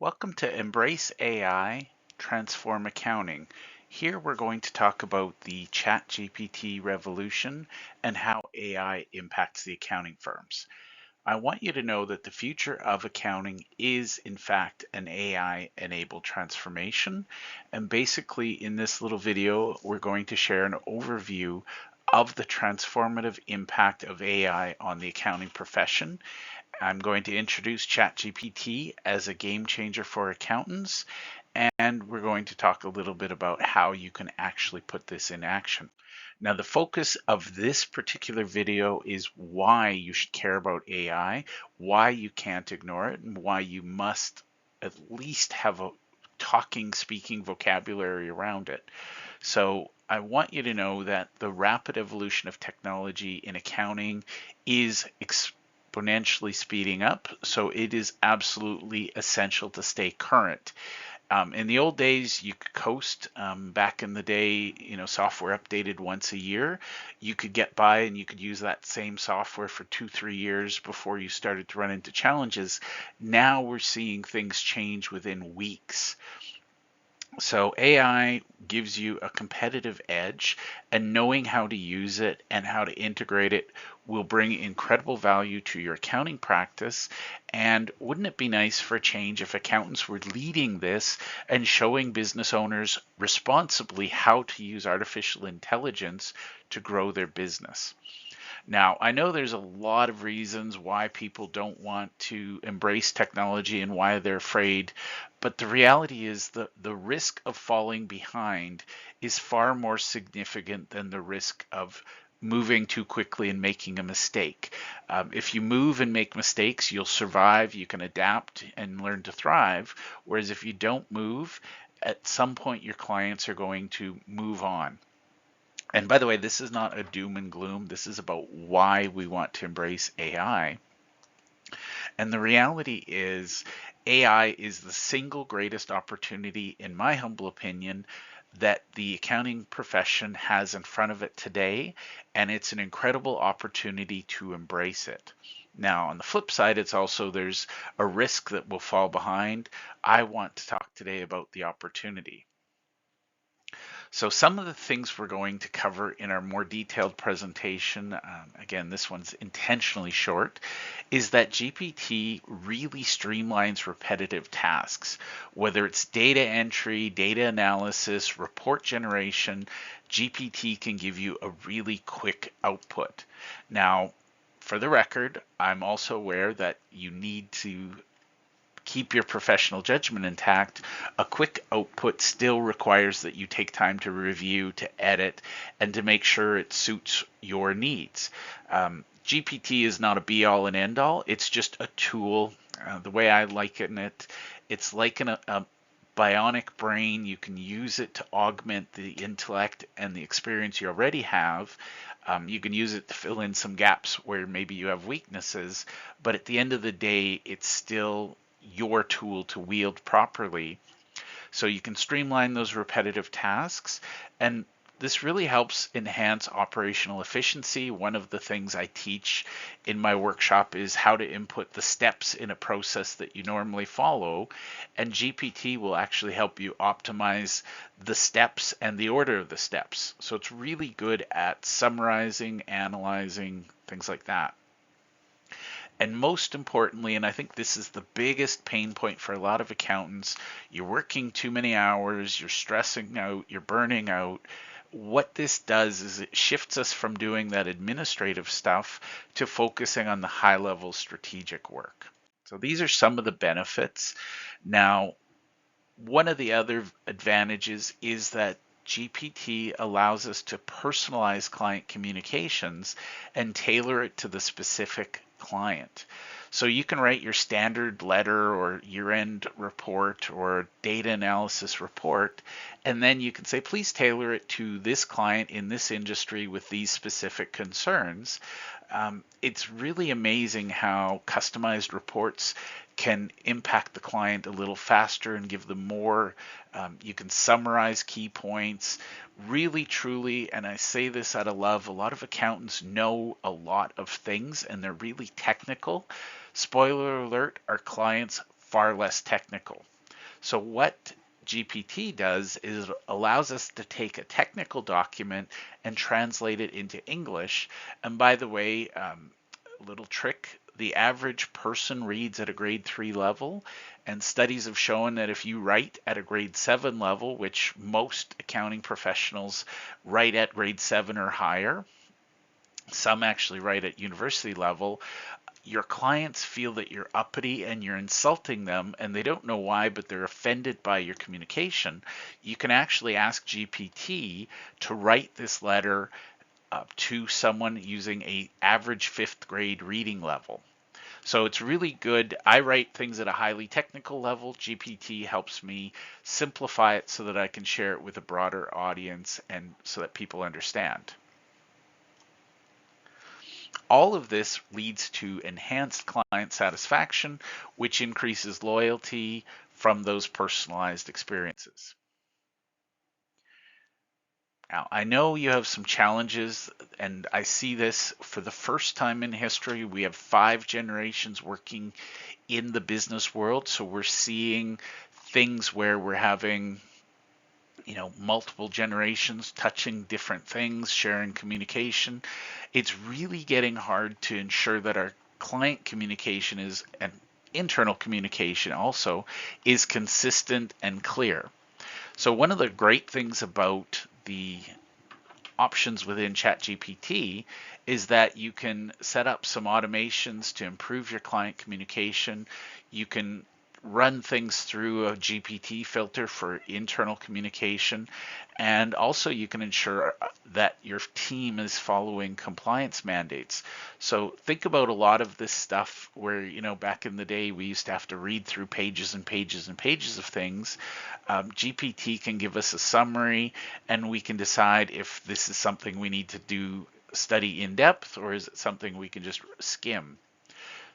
Welcome to Embrace AI, Transform Accounting. Here we're going to talk about the ChatGPT Revolution and how AI impacts the accounting firms. I want you to know that the future of accounting is, in fact, an AI-enabled transformation. And basically, in this little video, we're going to share an overview of the transformative impact of AI on the accounting profession. I'm going to introduce ChatGPT as a game changer for accountants, and we're going to talk a little bit about how you can actually put this in action. Now, the focus of this particular video is why you should care about AI, why you can't ignore it, and why you must at least have a speaking vocabulary around it. So I want you to know that the rapid evolution of technology in accounting is exponentially speeding up, so it is absolutely essential to stay current. In the old days, you could coast. Back in the day, software updated once a year. You could get by and you could use that same software for 2, 3 years before you started to run into challenges. Now we're seeing things change within weeks. So AI gives you a competitive edge, and knowing how to use it and how to integrate it will bring incredible value to your accounting practice. And wouldn't it be nice for a change if accountants were leading this and showing business owners responsibly how to use artificial intelligence to grow their business? Now, I know there's a lot of reasons why people don't want to embrace technology and why they're afraid, but the reality is that the risk of falling behind is far more significant than the risk of moving too quickly and making a mistake. If you move and make mistakes, you'll survive, you can adapt and learn to thrive. Whereas if you don't move, at some point your clients are going to move on. And by the way, this is not a doom and gloom. This is about why we want to embrace AI. And the reality is, AI is the single greatest opportunity, in my humble opinion, that the accounting profession has in front of it today. And it's an incredible opportunity to embrace it. Now, on the flip side, there's a risk that we'll fall behind. I want to talk today about the opportunity. So some of the things we're going to cover in our more detailed presentation, again, this one's intentionally short, is that GPT really streamlines repetitive tasks. Whether it's data entry, data analysis, report generation, GPT can give you a really quick output. Now, for the record, I'm also aware that you need to keep your professional judgment intact. A quick output still requires that you take time to review, to edit, and to make sure it suits your needs. GPT is not a be-all and end-all. It's just a tool. The way I liken it, it's like a bionic brain. You can use it to augment the intellect and the experience you already have. You can use it to fill in some gaps where maybe you have weaknesses, but at the end of the day, it's still your tool to wield properly. So you can streamline those repetitive tasks, and this really helps enhance operational efficiency. One of the things I teach in my workshop is how to input the steps in a process that you normally follow, and GPT will actually help you optimize the steps and the order of the steps. So it's really good at summarizing, analyzing, things like that. And most importantly, and I think this is the biggest pain point for a lot of accountants, you're working too many hours, you're stressing out, you're burning out. What this does is it shifts us from doing that administrative stuff to focusing on the high level strategic work. So these are some of the benefits. Now, one of the other advantages is that GPT allows us to personalize client communications and tailor it to the specific client. So you can write your standard letter or year-end report or data analysis report, and then you can say, please tailor it to this client in this industry with these specific concerns. It's really amazing how customized reports can impact the client a little faster and give them more. You can summarize key points. Really, truly, and I say this out of love, a lot of accountants know a lot of things and they're really technical. Spoiler alert, our clients far less technical. So what GPT does is it allows us to take a technical document and translate it into English. And by the way, little trick, the average person reads at a grade 3 level, and studies have shown that if you write at a grade 7 level, which most accounting professionals write at grade 7 or higher, some actually write at university level, your clients feel that you're uppity and you're insulting them, and they don't know why, but they're offended by your communication. You can actually ask GPT to write this letter to someone using a average 5th grade reading level. So it's really good. I write things at a highly technical level. GPT helps me simplify it so that I can share it with a broader audience and so that people understand. All of this leads to enhanced client satisfaction, which increases loyalty from those personalized experiences. Now, I know you have some challenges, and I see this for the first time in history. We have 5 generations working in the business world, so we're seeing things where we're having multiple generations touching different things, sharing communication. It's really getting hard to ensure that our client communication is, and internal communication also, is consistent and clear. So one of the great things about the options within ChatGPT is that you can set up some automations to improve your client communication. You can run things through a GPT filter for internal communication, and also you can ensure that your team is following compliance mandates. So think about a lot of this stuff where, back in the day we used to have to read through pages and pages and pages of things. GPT can give us a summary, and we can decide if this is something we need to study in depth, or is it something we can just skim.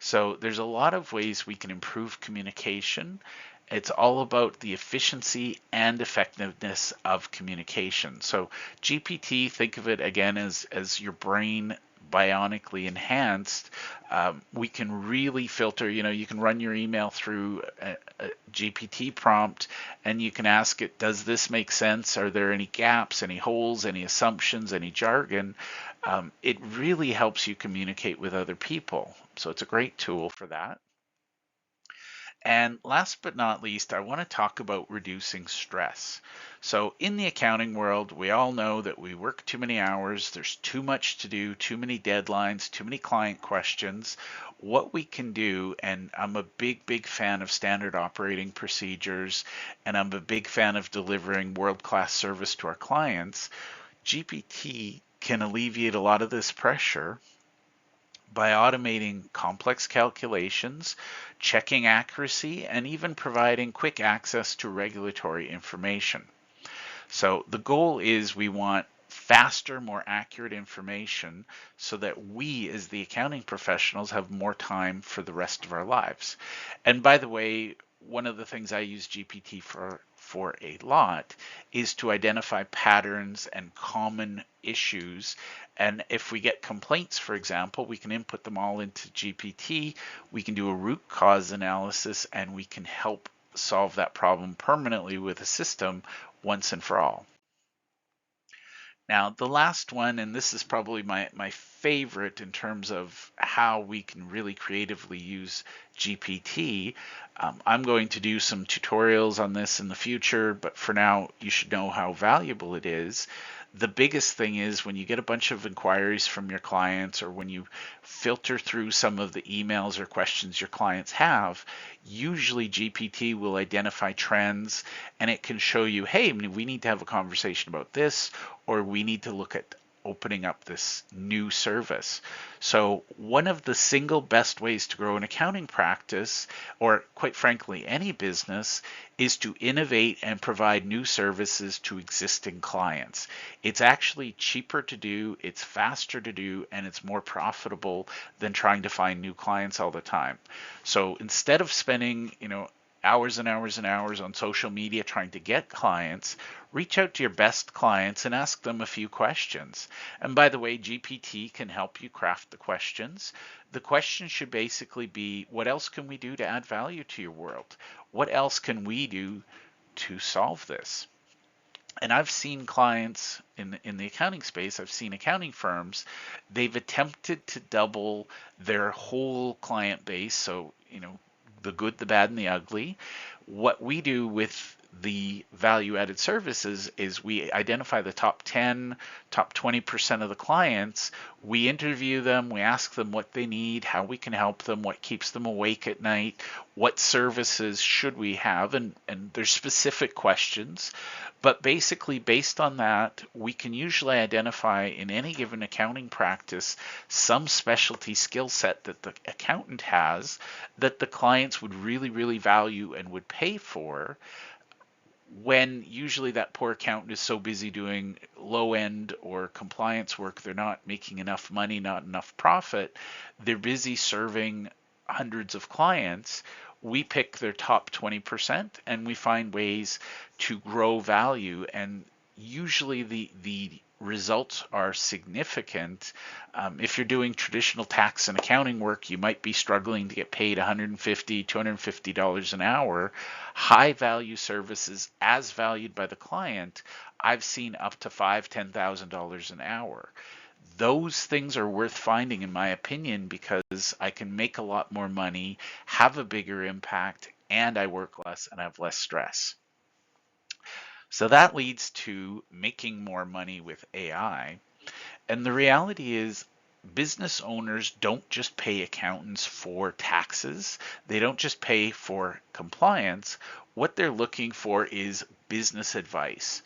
So there's a lot of ways we can improve communication. It's all about the efficiency and effectiveness of communication. So GPT, think of it again as your brain bionically enhanced. We can really filter, you can run your email through a GPT prompt, and you can ask it, does this make sense? Are there any gaps, any holes, any assumptions, any jargon? It really helps you communicate with other people. So it's a great tool for that. And last but not least, I want to talk about reducing stress. So in the accounting world, we all know that we work too many hours, there's too much to do, too many deadlines, too many client questions. What we can do, and I'm a big fan of standard operating procedures, and I'm a big fan of delivering world-class service to our clients, GPT can alleviate a lot of this pressure by automating complex calculations, checking accuracy, and even providing quick access to regulatory information. So the goal is we want faster, more accurate information so that we, as the accounting professionals, have more time for the rest of our lives. And by the way, one of the things I use GPT for a lot is to identify patterns and common issues. And if we get complaints, for example, we can input them all into GPT, we can do a root cause analysis, and we can help solve that problem permanently with a system once and for all. Now, the last one, and this is probably my favorite in terms of how we can really creatively use GPT. I'm going to do some tutorials on this in the future, but for now, you should know how valuable it is. The biggest thing is when you get a bunch of inquiries from your clients, or when you filter through some of the emails or questions your clients have, usually GPT will identify trends, and it can show you, hey, we need to have a conversation about this, or we need to look at opening up this new service. So one of the single best ways to grow an accounting practice, or quite frankly any business, is to innovate and provide new services to existing clients. It's actually cheaper to do, it's faster to do, and it's more profitable than trying to find new clients all the time. So instead of spending, hours and hours and hours on social media trying to get clients, reach out to your best clients and ask them a few questions. And by the way, GPT can help you craft the questions. The question should basically be, what else can we do to add value to your world? What else can we do to solve this? And I've seen clients in the accounting space, I've seen accounting firms, they've attempted to double their whole client base. So, the good, the bad, and the ugly. What we do with the value added services is we identify the top 10, top 20% of the clients. We interview them, we ask them what they need, how we can help them, what keeps them awake at night, what services should we have, and there's specific questions. But basically, based on that, we can usually identify in any given accounting practice some specialty skill set that the accountant has that the clients would really, really value and would pay for, when usually that poor accountant is so busy doing low end or compliance work, they're not making enough money, not enough profit. They're busy serving hundreds of clients. We pick their top 20% and we find ways to grow value. And usually the results are significant. If you're doing traditional tax and accounting work, you might be struggling to get paid $150, $250 an hour. High value services, as valued by the client, I've seen up to $5,000, $10,000 an hour. Those things are worth finding, in my opinion, because I can make a lot more money, have a bigger impact, and I work less and have less stress. So that leads to making more money with AI. And the reality is, business owners don't just pay accountants for taxes, they don't just pay for compliance. What they're looking for is business advice.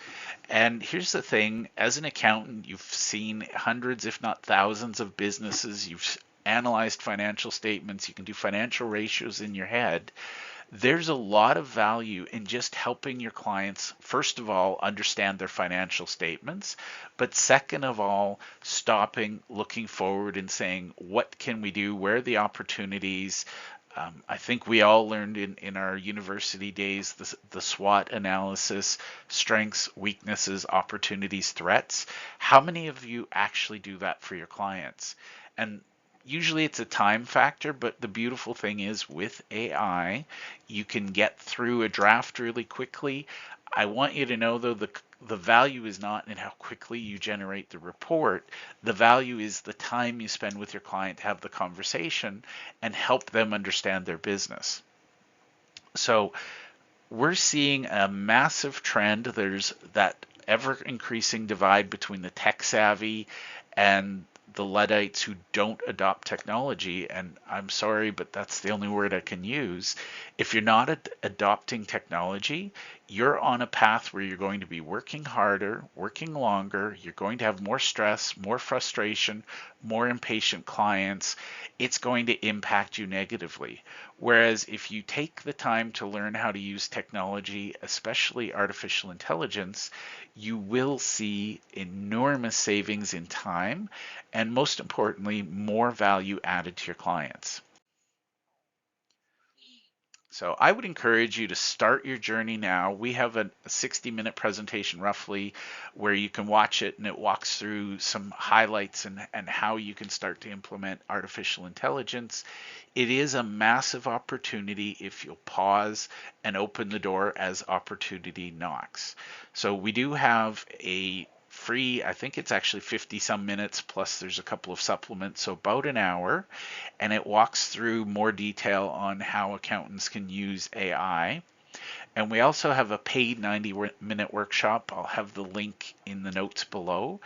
And here's the thing, as an accountant, you've seen hundreds, if not thousands, of businesses, you've analyzed financial statements, you can do financial ratios in your head. There's a lot of value in just helping your clients, first of all, understand their financial statements, but second of all, stopping, looking forward and saying, what can we do? Where are the opportunities? I think we all learned in our university days the SWOT analysis: strengths, weaknesses, opportunities, threats. How many of you actually do that for your clients? And usually it's a time factor, but the beautiful thing is with AI, you can get through a draft really quickly. I want you to know, though, the value is not in how quickly you generate the report. The value is the time you spend with your client to have the conversation and help them understand their business. So we're seeing a massive trend. There's that ever increasing divide between the tech savvy and the Luddites who don't adopt technology. And I'm sorry, but that's the only word I can use. If you're not adopting technology, you're on a path where you're going to be working harder, working longer, you're going to have more stress, more frustration, more impatient clients. It's going to impact you negatively. Whereas if you take the time to learn how to use technology, especially artificial intelligence, you will see enormous savings in time and, most importantly, more value added to your clients. So I would encourage you to start your journey now. We have a 60-minute presentation roughly where you can watch it, and it walks through some highlights and how you can start to implement artificial intelligence. It is a massive opportunity if you'll pause and open the door as opportunity knocks. So we do have a free, I think it's actually 50 some minutes, plus there's a couple of supplements, so about an hour, and it walks through more detail on how accountants can use AI. And we also have a paid 90-minute workshop. I'll have the link in the notes below.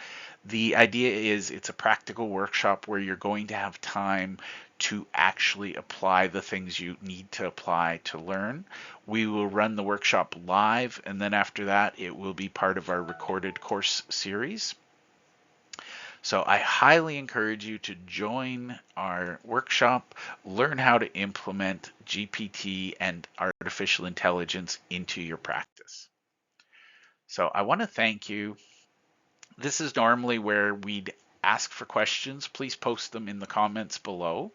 The idea is it's a practical workshop where you're going to have time to actually apply the things you need to apply to learn. We will run the workshop live, and then after that, it will be part of our recorded course series. So I highly encourage you to join our workshop, learn how to implement GPT and artificial intelligence into your practice. So I want to thank you. This is normally where we'd ask for questions. Please post them in the comments below.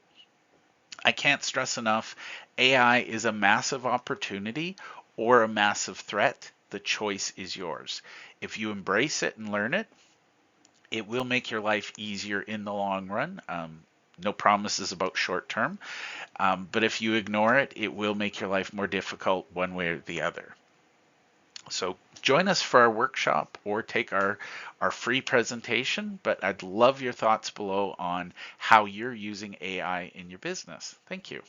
I can't stress enough, AI is a massive opportunity or a massive threat. The choice is yours. If you embrace it and learn it, it will make your life easier in the long run. No promises about short term, but if you ignore it, it will make your life more difficult one way or the other. So join us for our workshop or take our free presentation, but I'd love your thoughts below on how you're using AI in your business. Thank you.